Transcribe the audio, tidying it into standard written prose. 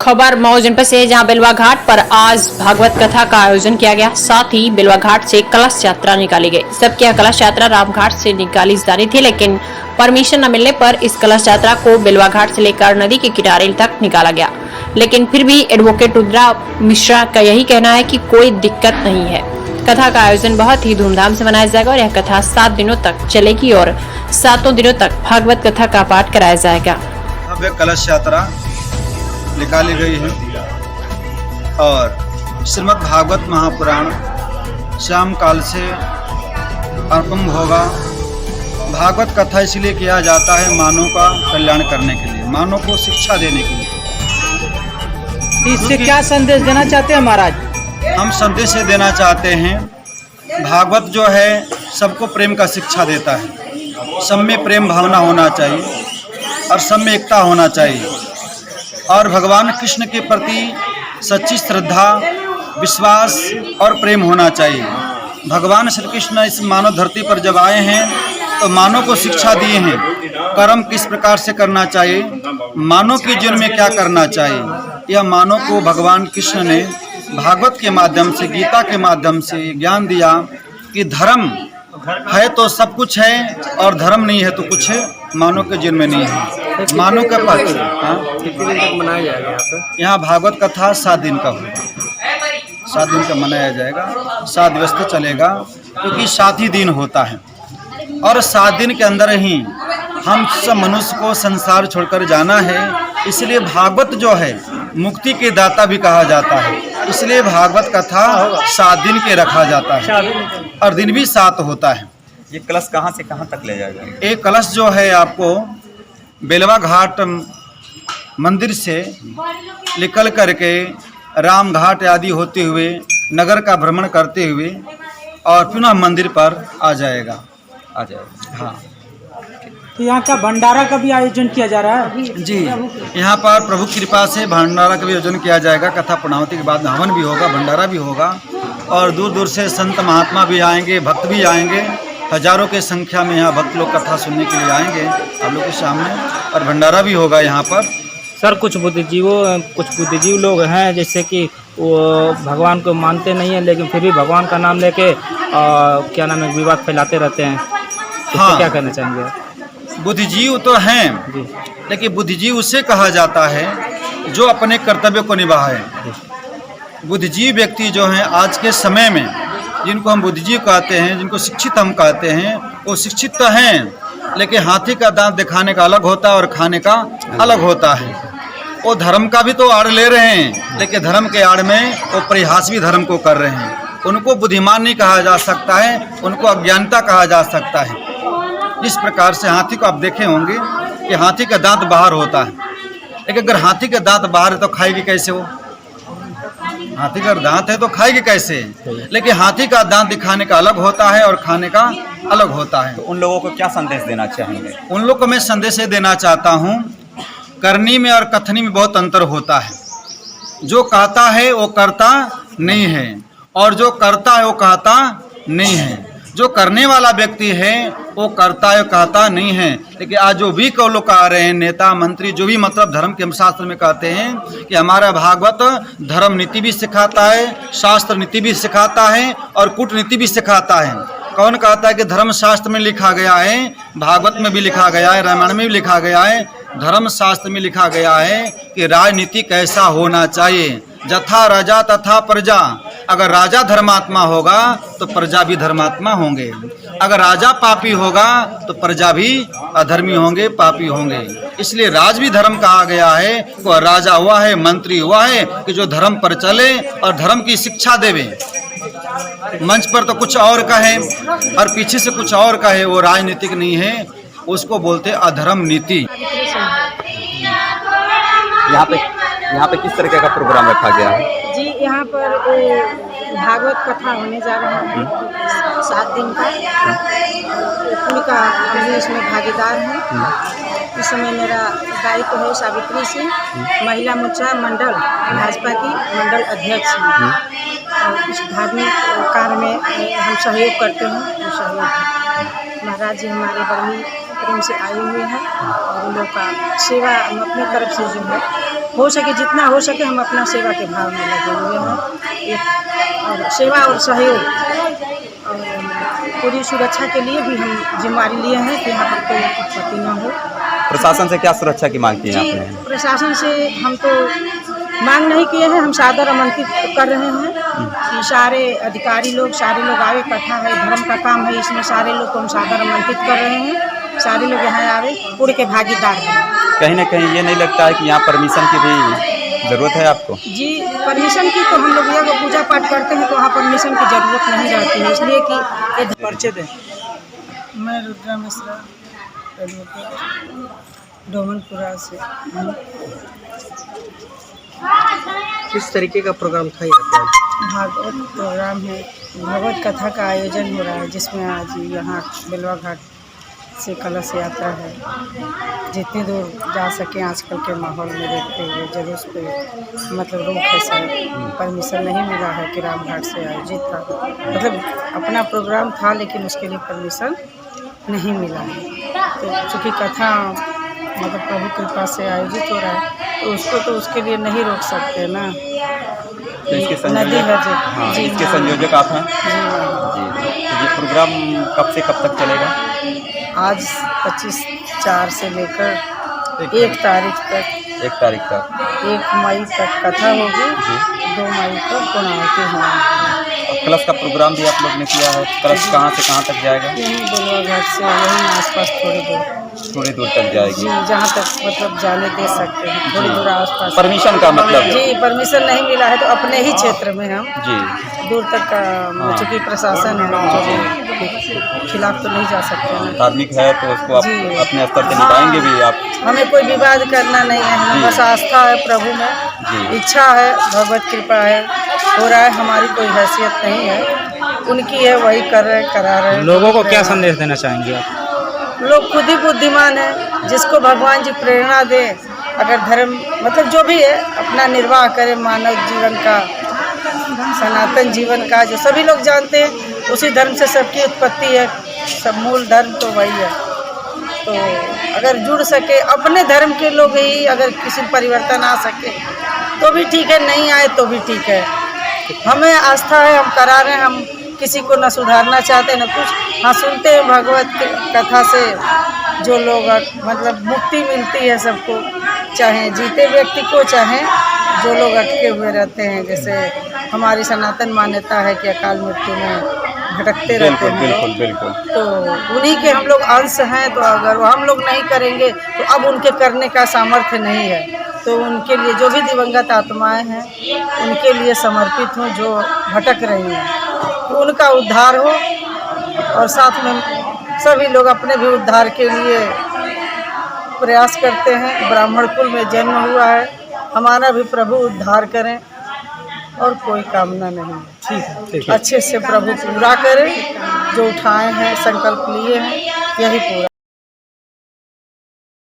खबर मऊ जनपद से, जहां बेलवा घाट पर आज भागवत कथा का आयोजन किया गया। साथ ही बेलवा घाट से कलश यात्रा निकाली गई। सबकी यह कलश यात्रा रामघाट से निकाली जानी थी, लेकिन परमिशन न मिलने पर इस कलश यात्रा को बेलवा घाट से लेकर नदी के किनारे तक निकाला गया। लेकिन फिर भी एडवोकेट रुद्रा मिश्रा का यही कहना है कि कोई दिक्कत नहीं है। कथा का आयोजन बहुत ही धूमधाम से मनाया जाएगा और यह कथा 7 दिनों तक चलेगी और 7 दिनों तक भागवत कथा का पाठ कराया जाएगा। भव्य कलश यात्रा निकाली गई है और श्रीमद् भागवत महापुराण श्याम काल से आरंभ होगा। भागवत कथा इसलिए किया जाता है मानव का कल्याण करने के लिए, मानव को शिक्षा देने के लिए। इससे क्या संदेश देना चाहते हैं महाराज? हम संदेश ये देना चाहते हैं, भागवत जो है सबको प्रेम का शिक्षा देता है। सब में प्रेम भावना होना चाहिए और सब में एकता होना चाहिए और भगवान कृष्ण के प्रति सच्ची श्रद्धा, विश्वास और प्रेम होना चाहिए। भगवान श्री कृष्ण इस मानव धरती पर जब आए हैं तो मानव को शिक्षा दिए हैं, कर्म किस प्रकार से करना चाहिए, मानव के जीवन में क्या करना चाहिए। यह मानव को भगवान कृष्ण ने भागवत के माध्यम से, गीता के माध्यम से ज्ञान दिया कि धर्म है तो सब कुछ है और धर्म नहीं है तो कुछ है मानव के जीवन में नहीं है। मानव का पक्ष कितने दिन तक मनाया जाएगा यहाँ पे? यहाँ भागवत कथा 7 दिन का होगा, 7 दिन का मनाया जाएगा। 7 दिवस तक चलेगा क्योंकि 7 ही दिन होता है और 7 दिन के अंदर ही हम सब मनुष्य को संसार छोड़कर जाना है। इसलिए भागवत जो है मुक्ति के दाता भी कहा जाता है, इसलिए भागवत कथा 7 दिन के रखा जाता है और दिन भी 7 होता है। ये कलश कहाँ से कहाँ तक ले जाएगा? एक कलश जो है आपको बेलवा घाट मंदिर से निकल करके राम घाट आदि होते हुए नगर का भ्रमण करते हुए और पुनः मंदिर पर आ जाएगा। हाँ, तो यहाँ का भंडारा का भी आयोजन किया जा रहा है जी। यहाँ पर प्रभु कृपा से भंडारा का भी आयोजन किया जाएगा। कथा पूर्णाहुति के बाद हवन भी होगा, भंडारा भी होगा और दूर दूर से संत महात्मा भी आएंगे, भक्त भी आएंगे। हजारों के संख्या में यहाँ भक्त लोग कथा सुनने के लिए आएंगे आप लोग के सामने और भंडारा भी होगा यहाँ पर। सर, कुछ बुद्धिजीव लोग हैं जैसे कि वो भगवान को मानते नहीं है, लेकिन फिर भी भगवान का नाम लेके क्या नाम है विवाद फैलाते रहते हैं। हाँ, क्या कहना चाहेंगे? बुद्धिजीव तो हैं, लेकिन बुद्धिजीव उसे कहा जाता है जो अपने कर्तव्य को निभाए। बुद्धिजीव व्यक्ति जो हैं आज के समय में, जिनको हम बुद्धिजीव कहते हैं, जिनको शिक्षित हम कहते हैं, वो शिक्षित तो हैं, लेकिन हाथी का दांत दिखाने का अलग होता है और खाने का अलग होता है। वो धर्म का भी तो आड़ ले रहे हैं, लेकिन धर्म के आड़ में वो परिहास भी धर्म को कर रहे हैं। उनको बुद्धिमान नहीं कहा जा सकता है, उनको अज्ञानता कहा जा सकता है। इस प्रकार से हाथी को आप देखे होंगे कि हाथी का दांत बाहर होता है, लेकिन अगर हाथी का दांत बाहर है तो खाएगी कैसे? वो हाथी का दांत है तो खाएगी कैसे? लेकिन हाथी का दांत दिखाने का अलग होता है और खाने का अलग होता है। तो उन लोगों को क्या संदेश देना चाहेंगे? उन लोग को मैं संदेश ये देना चाहता हूँ, करनी में और कथनी में बहुत अंतर होता है। जो कहता है वो करता नहीं है और जो करता है वो कहता नहीं है। जो करने वाला व्यक्ति है वो करता है, कहता नहीं है। लेकिन आज जो भी लोग कह रहे हैं, नेता मंत्री जो भी, मतलब धर्म के हम शास्त्र में कहते हैं कि हमारा भागवत धर्म नीति भी सिखाता है, शास्त्र नीति भी सिखाता है और कूटनीति भी सिखाता है। कौन कहता है कि धर्म शास्त्र में लिखा गया है, भागवत में भी लिखा गया है, रामायण में भी लिखा गया है, धर्म शास्त्र में लिखा गया है कि राजनीति कैसा होना चाहिए, जथा राजा तथा प्रजा। अगर राजा धर्मात्मा होगा तो प्रजा भी धर्मात्मा होंगे, अगर राजा पापी होगा तो प्रजा भी अधर्मी होंगे, पापी होंगे। इसलिए राज भी धर्म कहा गया है। कोई राजा हुआ है, मंत्री हुआ है कि जो धर्म पर चले और धर्म की शिक्षा देवे। मंच पर तो कुछ और कहे और पीछे से कुछ और कहे, वो राजनीतिक नहीं है, उसको बोलते अधर्म नीति। यहाँ पे किस तरीके का प्रोग्राम रखा गया है? जी, यहाँ पर भागवत कथा होने जा रहा है 7 दिन का। भूमिका भी इसमें भागीदार है। इस समय मेरा दायित्व है सावित्री सिंह, महिला मोर्चा मंडल भाजपा की मंडल अध्यक्ष हैं। और इस धार्मिक कार्य में हम सहयोग करते हैं। तो सहयोग है, महाराज जी हमारे बड़ी प्रेम से आए हुए हैं और उन लोगों का सेवा हम अपनी तरफ से जो है हो सके जितना हो सके हम अपना सेवा के भाव में लगे हुए हैं। और सेवा और सहयोग और पूरी सुरक्षा के लिए भी हम जिम्मेदारी लिए हैं कि यहाँ पर कोई उत्पत्ति न हो। प्रशासन से क्या सुरक्षा की मांग की है जी, आपने? प्रशासन से हम तो मांग नहीं किए हैं, हम सादर आमंत्रित कर रहे हैं कि सारे अधिकारी लोग सारे लोग आवे। कथा है, धर्म का काम है, इसमें सारे लोग को हम सादर आमंत्रित कर रहे हैं। सारे लोग यहाँ आवे, पूरे के भागीदार हैं। कहीं ना कहीं ये नहीं लगता है कि यहाँ परमिशन की भी ज़रूरत है आपको? जी, परमिशन की तो हम लोग यहाँ पूजा पाठ करते हैं तो वहाँ परमिशन की ज़रूरत नहीं रहती है, इसलिए कि ये परिचय दें। मैं रुद्रा मिश्रा डोमनपुरा से। किस तरीके का प्रोग्राम था यहाँ पे? भागवत प्रोग्राम है, भागवत कथा का आयोजन हो रहा है जिसमें आज यहाँ बेलवा घाट से कलश यात्रा है। जितनी दूर जा सकें आजकल के माहौल में देखते हुए जुलूस पे मतलब रोक है सर, परमिशन नहीं मिला है कि राम घाट से आयोजित था, मतलब अपना प्रोग्राम था लेकिन उसके लिए परमिशन नहीं मिला है। तो चूँकि कथा मतलब प्रभु कृपा से आयोजित हो रहा है तो उसको तो उसके लिए नहीं रोक सकते ना। तो इसके नदी है संयोजक, जो हाँ, जी इसके हाँ। संयोजक आप हैं? जी हाँ। जी, तो ये प्रोग्राम कब से कब तक चलेगा? आज 25/4 से लेकर 1 तारीख तक, 1 तारीख तक। 1 मई तक कथा होगी, 2 मई को पूर्णाहुति होगी। कलश का प्रोग्राम भी आप लोग ने किया है। कलश कहाँ से कहाँ तक जाएगा? यहीं बेलवा घाट से यहीं आसपास थोड़ी दूर तक जाएगी। जी, जहाँ तक मतलब जाने दे सकते हैं, थोड़ी जी। दूर आसपास। परमिशन का मतलब? जी, परमिशन नहीं मिला है तो अपने ही क्षेत्र में हम जी, दूर तक का चूँकि प्रशासन है जो खिलाफ तो नहीं जा सकते हैं। धार्मिक है तो उसको आप जी। अपने स्तर से निभाएंगे भी आप? हमें कोई विवाद करना नहीं है, हमें जी। बस आस्था है प्रभु में, जी। इच्छा है, भगवत कृपा है, हो रहा है। हमारी कोई हैसियत नहीं है, उनकी है, वही कर रहे करा रहे। लोगों को क्या संदेश देना चाहेंगे आप? लोग खुद ही बुद्धिमान है, जिसको भगवान जी प्रेरणा दे, अगर धर्म मतलब जो भी है अपना निर्वाह करे, मानव जीवन का, सनातन जीवन का जो सभी लोग जानते हैं उसी धर्म से सबकी उत्पत्ति है, सब मूल धर्म तो वही है। तो अगर जुड़ सके अपने धर्म के लोग ही, अगर किसी परिवर्तन आ सके तो भी ठीक है, नहीं आए तो भी ठीक है। हमें आस्था है, हम करा रहे हैं, हम किसी को न सुधारना चाहते न कुछ। हाँ, सुनते हैं भगवत कथा से जो लोग मतलब मुक्ति मिलती है सबको, चाहे जीते व्यक्ति को, चाहे जो लोग अटके हुए रहते हैं। जैसे हमारी सनातन मान्यता है कि अकाल मृत्यु में भटकते रहते हैं बिल्कुल लोग, बिल्कुल। तो उन्हीं के हम लोग अंश हैं। तो अगर हम लोग नहीं करेंगे तो अब उनके करने का सामर्थ्य नहीं है, तो उनके लिए जो भी दिवंगत आत्माएं हैं उनके लिए समर्पित हूँ जो भटक रही हैं, तो उनका उद्धार हो। और साथ में सभी लोग अपने भी उद्धार के लिए प्रयास करते हैं। ब्राह्मण कुल में जन्म हुआ है, हमारा भी प्रभु उद्धार करें और कोई कामना नहीं। ठीक है। अच्छे से प्रभु पूरा करें, जो उठाए हैं संकल्प लिए हैं यही पूरा